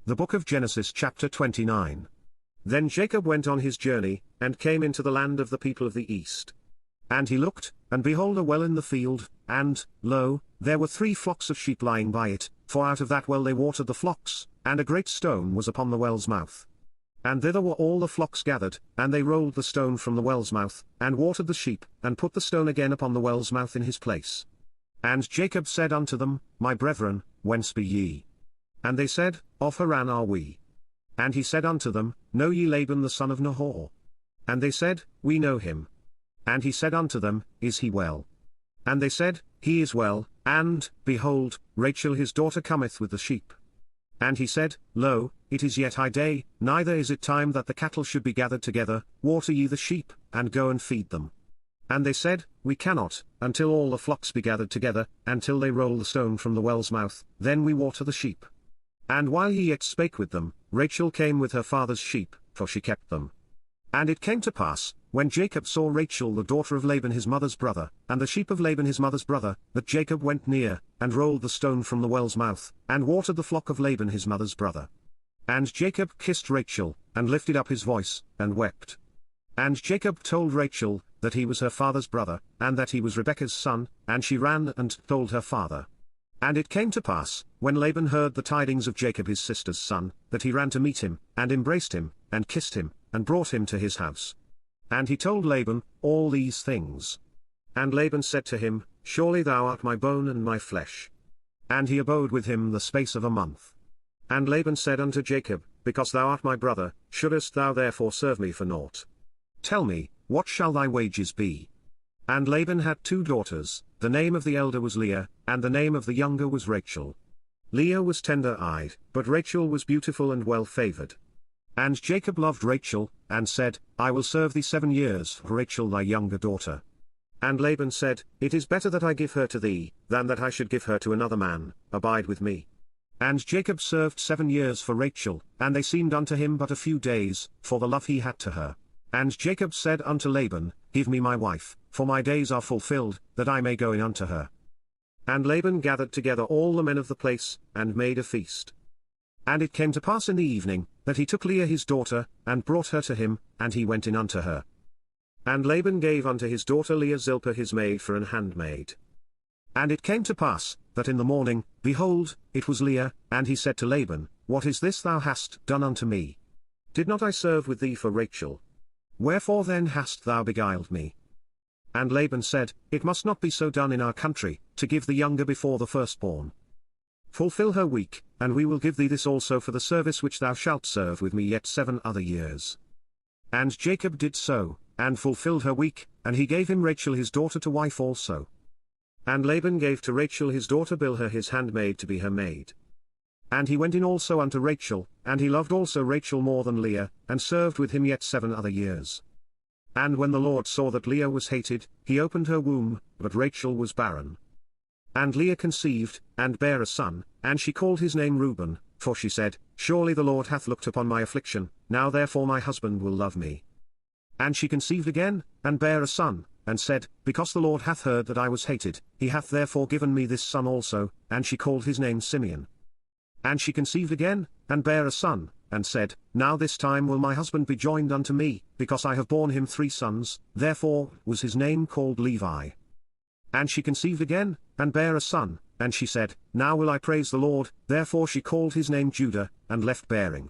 The book of Genesis chapter 29. Then Jacob went on his journey, and came into the land of the people of the east. And he looked, and behold a well in the field, and, lo, there were 3 flocks of sheep lying by it, for out of that well they watered the flocks, and a great stone was upon the well's mouth. And thither were all the flocks gathered, and they rolled the stone from the well's mouth, and watered the sheep, and put the stone again upon the well's mouth in his place. And Jacob said unto them, My brethren, whence be ye? And they said, Of Haran are we. And he said unto them, Know ye Laban the son of Nahor? And they said, We know him. And he said unto them, Is he well? And they said, He is well, and, behold, Rachel his daughter cometh with the sheep. And he said, Lo, it is yet high day, neither is it time that the cattle should be gathered together, water ye the sheep, and go and feed them. And they said, We cannot, until all the flocks be gathered together, until they roll the stone from the well's mouth, then we water the sheep. And while he yet spake with them, Rachel came with her father's sheep, for she kept them. And it came to pass, when Jacob saw Rachel the daughter of Laban his mother's brother, and the sheep of Laban his mother's brother, that Jacob went near, and rolled the stone from the well's mouth, and watered the flock of Laban his mother's brother. And Jacob kissed Rachel, and lifted up his voice, and wept. And Jacob told Rachel, that he was her father's brother, and that he was Rebekah's son, and she ran and told her father. And it came to pass, when Laban heard the tidings of Jacob his sister's son, that he ran to meet him, and embraced him, and kissed him, and brought him to his house. And he told Laban all these things. And Laban said to him, Surely thou art my bone and my flesh. And he abode with him the space of a month. And Laban said unto Jacob, Because thou art my brother, shouldest thou therefore serve me for naught? Tell me, what shall thy wages be? And Laban had 2 daughters, the name of the elder was Leah, and the name of the younger was Rachel. Leah was tender-eyed, but Rachel was beautiful and well-favored. And Jacob loved Rachel, and said, I will serve thee 7 years for Rachel thy younger daughter. And Laban said, It is better that I give her to thee, than that I should give her to another man, abide with me. And Jacob served 7 years for Rachel, and they seemed unto him but a few days, for the love he had to her. And Jacob said unto Laban, Give me my wife, for my days are fulfilled, that I may go in unto her. And Laban gathered together all the men of the place, and made a feast. And it came to pass in the evening, that he took Leah his daughter, and brought her to him, and he went in unto her. And Laban gave unto his daughter Leah Zilpah his maid for an handmaid. And it came to pass, that in the morning, behold, it was Leah, and he said to Laban, What is this thou hast done unto me? Did not I serve with thee for Rachel? Wherefore then hast thou beguiled me? And Laban said, It must not be so done in our country, to give the younger before the firstborn. Fulfill her week, and we will give thee this also for the service which thou shalt serve with me yet 7 other years. And Jacob did so, and fulfilled her week, and he gave him Rachel his daughter to wife also. And Laban gave to Rachel his daughter Bilhah his handmaid to be her maid. And he went in also unto Rachel, and he loved also Rachel more than Leah, and served with him yet 7 other years. And when the Lord saw that Leah was hated, he opened her womb, but Rachel was barren. And Leah conceived, and bare a son, and she called his name Reuben, for she said, Surely the Lord hath looked upon my affliction, now therefore my husband will love me. And she conceived again, and bare a son, and said, Because the Lord hath heard that I was hated, he hath therefore given me this son also, and she called his name Simeon. And she conceived again, and bare a son, and said, Now this time will my husband be joined unto me, because I have borne him 3 sons, therefore was his name called Levi. And she conceived again, and bare a son, and she said, Now will I praise the Lord, therefore she called his name Judah, and left bearing.